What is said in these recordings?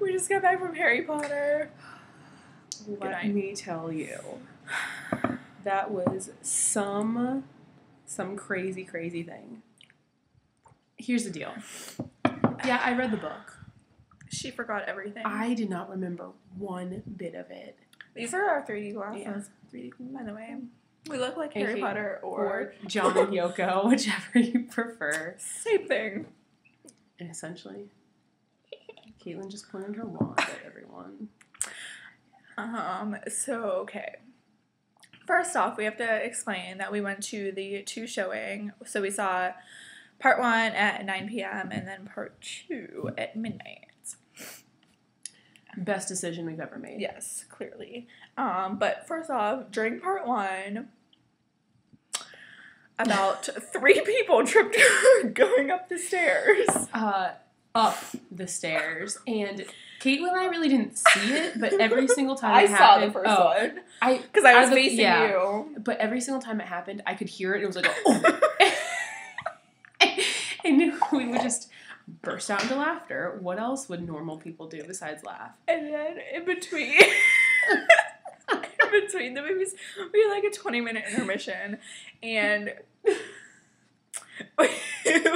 We just got back from Harry Potter. Let me tell you, that was some crazy, crazy thing. Here's the deal. Yeah, I read the book. She forgot everything. I did not remember one bit of it. These are our 3D glasses. Yeah. 3D, by the way. We look like Harry Potter or John and Yoko, whichever you prefer. Same thing. And essentially, Caitlin just pointed her wand at everyone. So, okay. First off, we have to explain that we went to the 2 showing. So we saw part 1 at 9 p.m. and then part 2 at midnight. Best decision we've ever made. Yes, clearly. But first off, during part 1, about 3 people tripped going up the stairs. Up the stairs. And Caitlin and I really didn't see it, but every single time I it happened... saw the first one. Because I was facing you. But every single time it happened, I could hear it. It was like, oh. And we would just burst out into laughter. What else would normal people do besides laugh? And then in between the movies, we had like a 20-minute intermission, and we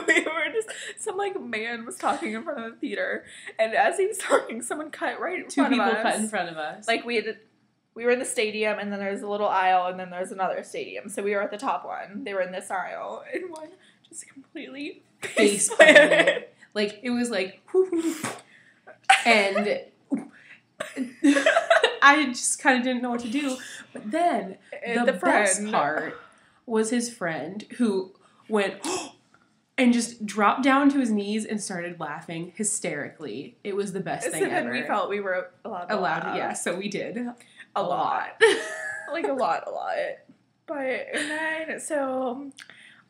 were just, some like man was talking in front of the theater, and as he was talking, someone cut right in front of us. 2 people cut in front of us. Like we were in the stadium, and then there's a little aisle, and then there's another stadium. So we were at the top one. They were in this aisle, and one just completely face planted. Like, it was like, and I just kind of didn't know what to do. But then, the best part was his friend who went, and just dropped down to his knees and started laughing hysterically. It was the best thing ever. We felt we were allowed to laugh. Yeah, so we did. A lot. Like, a lot. But, and then, so...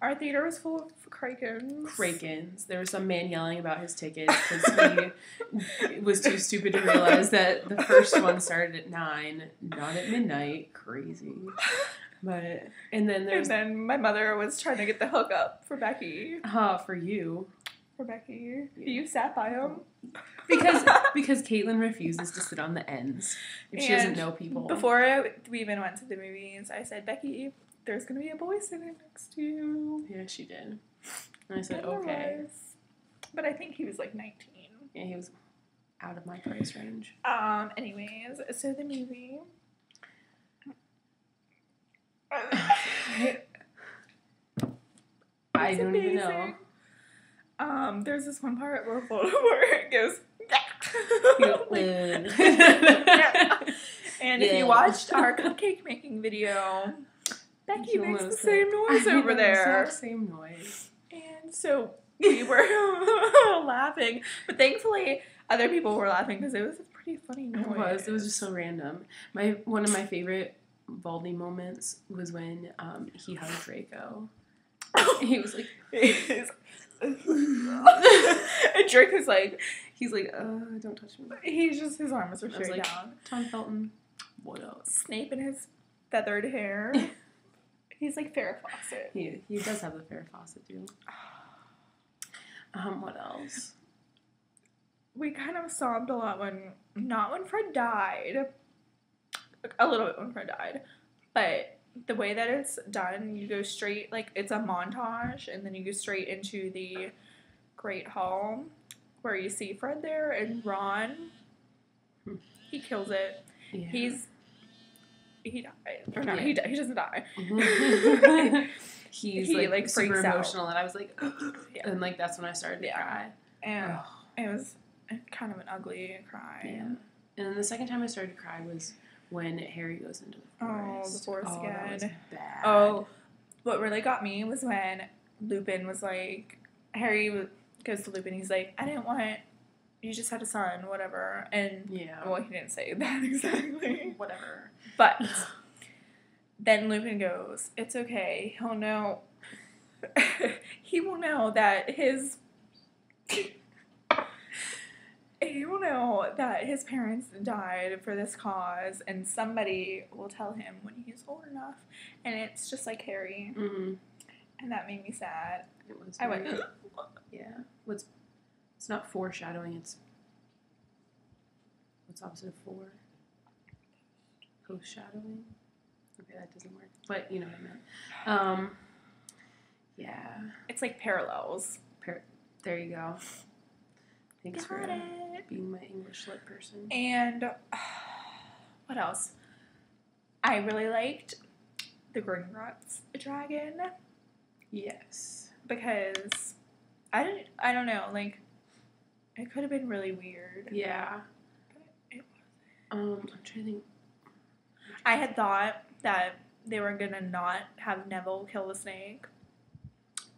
Our theater was full of Krakens. There was some man yelling about his tickets because he was too stupid to realize that the first one started at 9, not at midnight. Crazy. But, and then my mother was trying to get the hookup for Becky. For you. For Becky. Yeah. You sat by him. Because Caitlin refuses to sit on the ends. If she doesn't know people. Before we even went to the movies, I said, Becky, there's going to be a boy sitting next to you. Yeah, she did. And I said, okay. But I think he was like 19. Yeah, he was out of my price range. Anyways, so the movie. I don't even know. There's this one part where it goes. And if you watched our cupcake making video, Becky makes the same noise over there. Exact same noise. And so we were laughing, but thankfully other people were laughing because it was a pretty funny noise. It was just so random. One of my favorite Baldy moments was when he hugged Draco. He was like, and Drake was like, he's like, don't touch me. His arms were straight down. Tom Felton, what else? Snape in his feathered hair. He's like Farrah Fawcett. He does have the Farrah Fawcett too. What else? We kind of sobbed a lot not when Fred died. A little bit when Fred died. But the way that it's done, you go straight, like, it's a montage, and then you go straight into the Great Hall, where you see Fred there, and Ron, he kills it. Yeah. He died. Or not, he doesn't die. He like super emotional, and I was like, yeah. And like that's when I started to cry. And it was kind of an ugly cry. Yeah. And then the second time I started to cry was when Harry goes into the forest. Oh, the forest again. That was bad. Oh, what really got me was when Lupin was like, Harry goes to Lupin, he's like, I didn't want, you just had a son, whatever. And, well, he didn't say that exactly. Whatever. But then Lupin goes, it's okay, he'll know, he will know that his parents died for this cause, and somebody will tell him when he's old enough. And it's just like Harry. Mm-hmm. And that made me sad. It was. I went, yeah. It's not foreshadowing, it's What's opposite of 4? Post-shadowing? Okay, that doesn't work. But you know what I meant. Yeah. It's like parallels. There you go. Thanks Got for it. being my English lit person. And what else? I really liked the Gringotts dragon. Yes. Because I don't know, like, it could have been really weird. Yeah. But it wasn't. I'm trying to think. I had thought that they were gonna not have Neville kill the snake.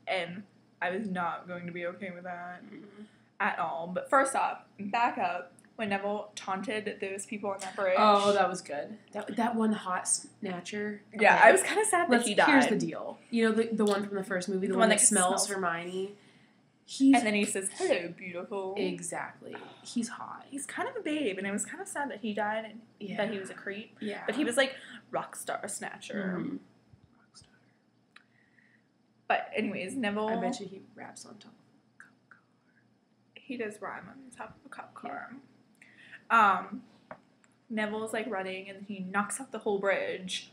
And I was not going to be okay with that at all. But first off, back up, when Neville taunted those people on that bridge. Oh, that was good. That one hot snatcher. Yeah, okay. I was kind of sad that he died. Here's the deal. You know the one from the first movie, the one that smells Hermione? And then he says, "Hello, beautiful." Exactly. He's hot. He's kind of a babe, and I was kind of sad that he died and that he was a creep. Yeah. But he was like rock star snatcher. Mm-hmm. But anyways, Neville... I bet you he raps on top of a cop car. He does rhyme on top of a cop car. Yeah. Neville's like running and he knocks out the whole bridge.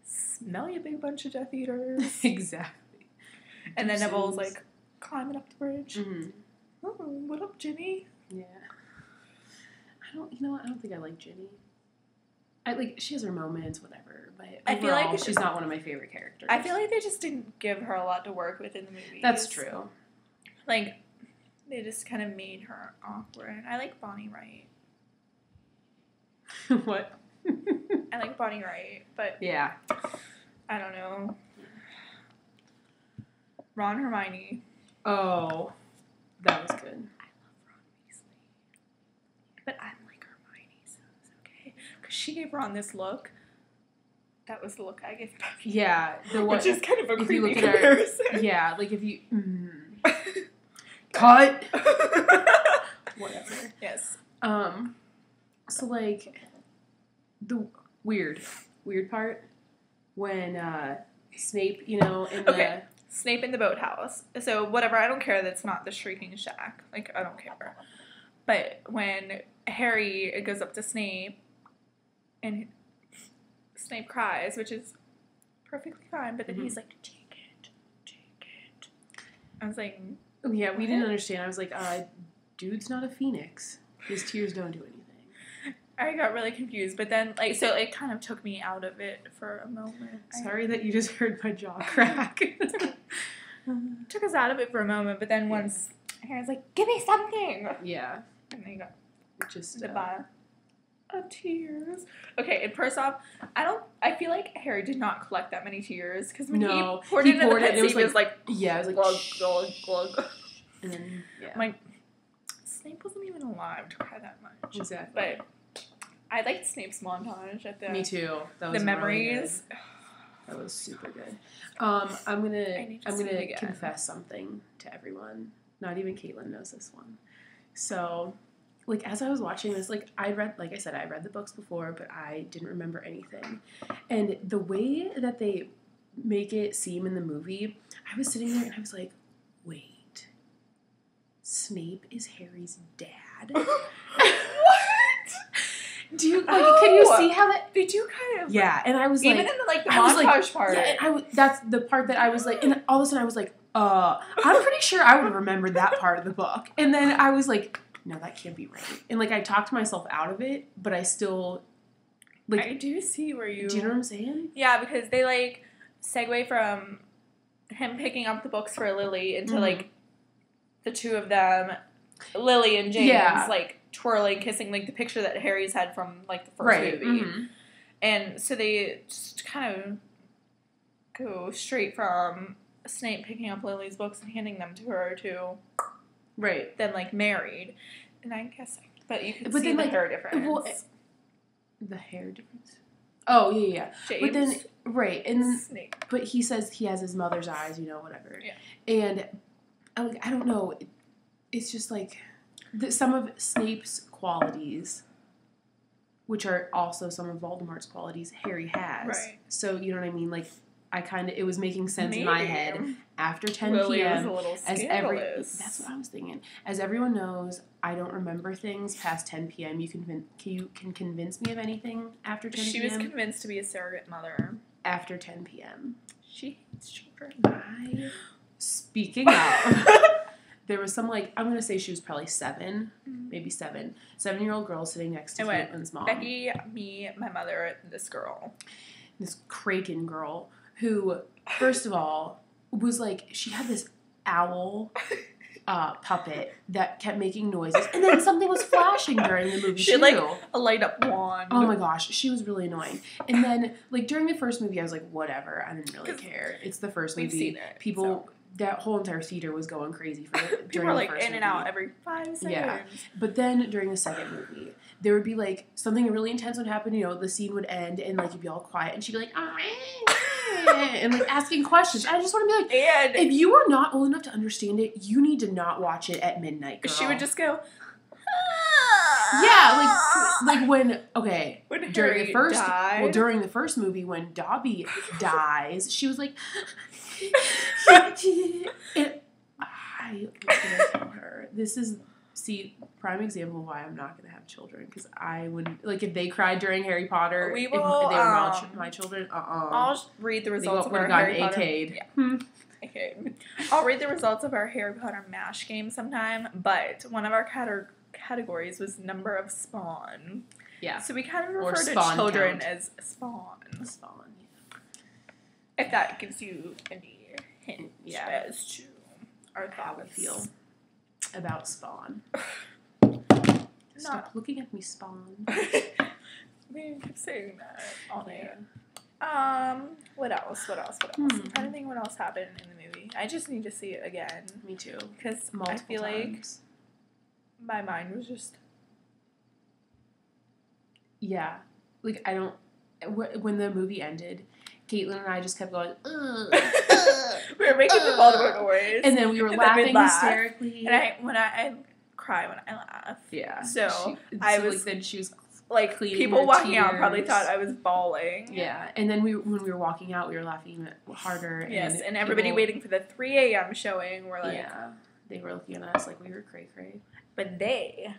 Smell you, big bunch of Death Eaters. Exactly. And then Neville's like climbing up the bridge. Mm-hmm. Oh, what up, Ginny? Yeah. I don't think I like Ginny. She has her moments, whatever, but overall, I feel like she's not one of my favorite characters. I feel like they just didn't give her a lot to work with in the movie. That's true. Like, they just kind of made her awkward. I like Bonnie Wright. What? I like Bonnie Wright, but... Yeah. I don't know. Ron Hermione. Oh. That was good. I love Ron Weasley. But I'm like Hermione, so it's okay. Because she gave Ron this look. That was the look I gave Becky. Yeah. Which is kind of a creepy comparison. Yeah, like if you... Cut! Whatever. Yes. So, like, the weird part when Snape, in the... Snape in the boathouse. So, whatever, I don't care that's not the Shrieking Shack. Like, I don't care. But when Harry goes up to Snape and Snape cries, which is perfectly fine, but then he's like, take it. I was like... Oh, yeah, we didn't understand. I was like, dude's not a phoenix. His tears don't do anything. I got really confused, but then, so it kind of took me out of it for a moment. Sorry that you just heard my jaw crack. Took us out of it for a moment, but then once Harry's like, give me something! Yeah. And then you got just the bar of tears. Okay, and first off, I feel like Harry did not collect that many tears, because when he poured it into the Pepsi, it was like, yeah, it was like, glug, glug, glug. And then, yeah. I'm like, Snape wasn't even alive to cry that much. Exactly. But I liked Snape's montage at the... Me too. That was the memories. Really that was super good. I'm gonna confess something to everyone. Not even Caitlin knows this one. So, as I was watching this, I read the books before, but I didn't remember anything. And the way that they make it seem in the movie, I was sitting there and I was like, wait, Snape is Harry's dad? What? Can you see how that... They do kind of... Yeah, and I was even in the montage part. Yeah, and that's the part that I was like... And all of a sudden I was like, I'm pretty sure I would remember that part of the book. And then I was like, no, that can't be right. And, I talked myself out of it, but I still... I do see where you... Do you know what I'm saying? Yeah, because they, segue from him picking up the books for Lily into, the two of them, Lily and James, twirling, kissing, the picture that Harry's had from, the first movie. Mm-hmm. And so they just kind of go straight from Snape picking up Lily's books and handing them to her to... Right. Then, married. And I guess... But you can see the hair difference. Well, the hair difference? Oh, yeah. James. But then... Right. And then, Snape. But he says he has his mother's eyes, whatever. Yeah. And, I don't know. It's just, some of Snape's qualities, which are also some of Voldemort's qualities, Harry has. Right. So, you know what I mean? it was making sense in my head. After 10 Lily p.m. was a little scandalous. That's what I was thinking. As everyone knows, I don't remember things past 10 p.m. You can convince me of anything after 10 p.m. She was convinced to be a surrogate mother. After 10 p.m. She hates children. Speaking of, there was some, like, I'm going to say she was probably 7, maybe 7. 7-year-old girl sitting next to Caitlin's mom. Becky, me, my mother, this girl. This Kraken girl who, first of all, was like, she had this owl puppet that kept making noises, and then something was flashing during the movie. She had, like, a light up wand. Oh my gosh, she was really annoying. And then, like, during the first movie, I was like, whatever, I didn't really care. It's the first movie. We've seen it. People, that whole entire theater was going crazy for it. People were, like, in and out every 5 seconds. Yeah. But then, during the second movie, there would be, like, something really intense would happen, you know, the scene would end, and, like, you'd be all quiet, and she'd be like, and, like, asking questions. I just want to be like, and if you are not old enough to understand it, you need to not watch it at midnight, girl. She would just go, yeah, like when during the first movie, when Dobby dies, she was like, and I was gonna tell her, prime example of why I'm not gonna have children, because I wouldn't, like, if they cried during Harry Potter, if they were my children, I'll read the results of our Harry Potter. Okay. I'll read the results of our Harry Potter MASH game sometime, but one of our categories was number of spawn. Yeah. So we kind of refer to children as spawn. Spawn, yeah. If that gives you any hint as to our thoughts. How I feel about Spawn. Stop looking at me, Spawn. We keep saying that all day. What else? I'm trying to think what else happened in the movie. I just need to see it again. Me too. Because I feel like my mind was just... Yeah. Like, I don't... When the movie ended, Caitlin and I just kept going, ugh, we were making the Voldemort noise. And then we were laughing hysterically. And I cry when I laugh. Yeah. Then she was... Like, people walking out probably thought I was bawling. Yeah. And then when we were walking out, we were laughing even harder. Yes, and everybody waiting for the 3 a.m. showing were like... Yeah. They were looking at us like we were cray-cray. But they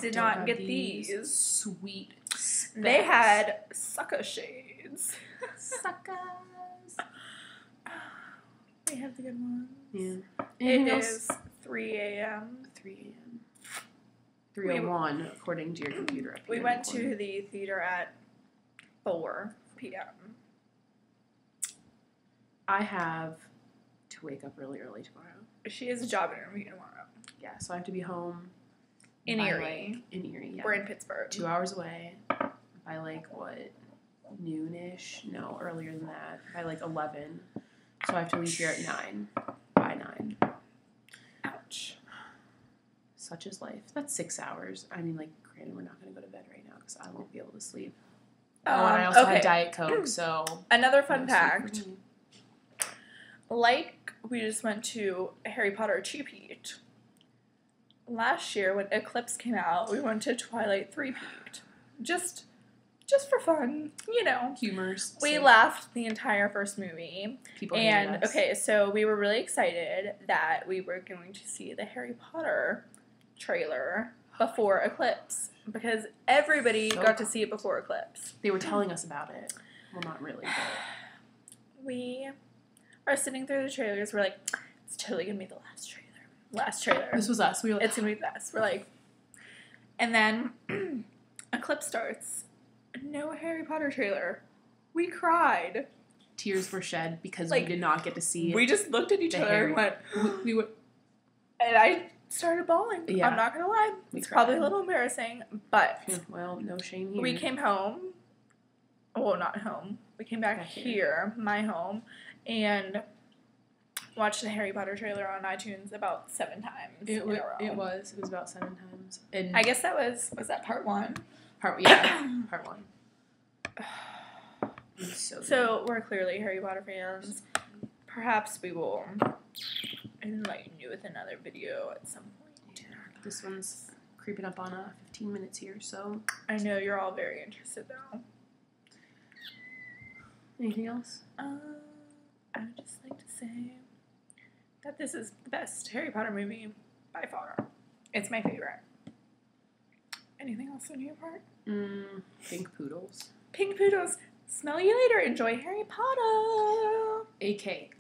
did not get these sweet specs. They had sucker shades. Suckers. They have the good ones. Yeah. It is 3 a.m. 3 a.m. 3:01 according to your computer. We went to the theater at 4 p.m. I have to wake up really early tomorrow. She has a job interview tomorrow. Yeah, so I have to be home in Erie. In Erie, yeah. We're in Pittsburgh. 2 hours away by noonish? No, earlier than that. By 11. So I have to leave here at 9. By 9. Ouch. Such is life. That's 6 hours. I mean, granted, we're not going to go to bed right now because I won't be able to sleep. And I also had Diet Coke, so... Another fun fact. We just went to a Harry Potter cheap-eat. Last year, when Eclipse came out, we went to Twilight 3-peat. Just for fun, you know. Humors. We laughed the entire first movie. People hated us. So we were really excited that we were going to see the Harry Potter trailer before Eclipse, because everybody got to see it before Eclipse. They were telling us about it. Well, not really, but... We are sitting through the trailers. We're like, it's totally going to be the last trailer. This was us. We were like, it's going to be us. We're like... And then Eclipse starts. No Harry Potter trailer. We cried. Tears were shed because we did not get to see it. We just looked at each other and went... And I started bawling. Yeah. I'm not going to lie. It's probably a little embarrassing, but... Well, no shame here. We came home. Well, not home. We came back here, my home, and watched the Harry Potter trailer on iTunes about 7 times in a row. It was about 7 times. And I guess that was that part 1? Part 1. So we're clearly Harry Potter fans. Perhaps we will enlighten you with another video at some point. Yeah, this one's creeping up on 15 minutes here, so... I know you're all very interested, though. Anything else? I would just like to say that this is the best Harry Potter movie by far. It's my favorite. Anything else on your part? Pink poodles. Pink poodles. Smell you later. Enjoy Harry Potter. AK.